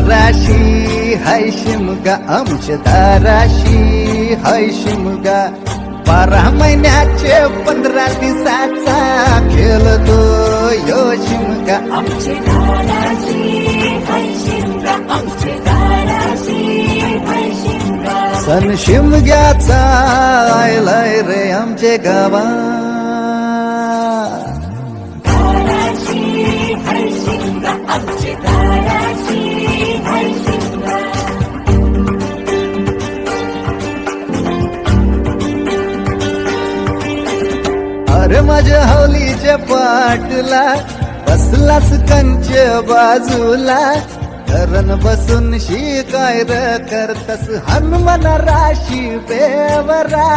दाराशी हाय शिमगा आमच्या दाराशी हाय शिमगा 12 महिन्याचे 15 दिवसाचा खेळतो यो शिमगा आमचे दाराशी हाय शिमगा आमचे दाराशी हाय शिमगा सण शिमग्याचा आयलाय रे आमचे गावा दाराशी हाय शिमगा आमचे दाराशी हाय शिमगा अरे माझ्या हौलीच्या पाटला बसलास कंच्या बाजूला धरण बसून शिकाय र करतस हनुमान राशी बेवरा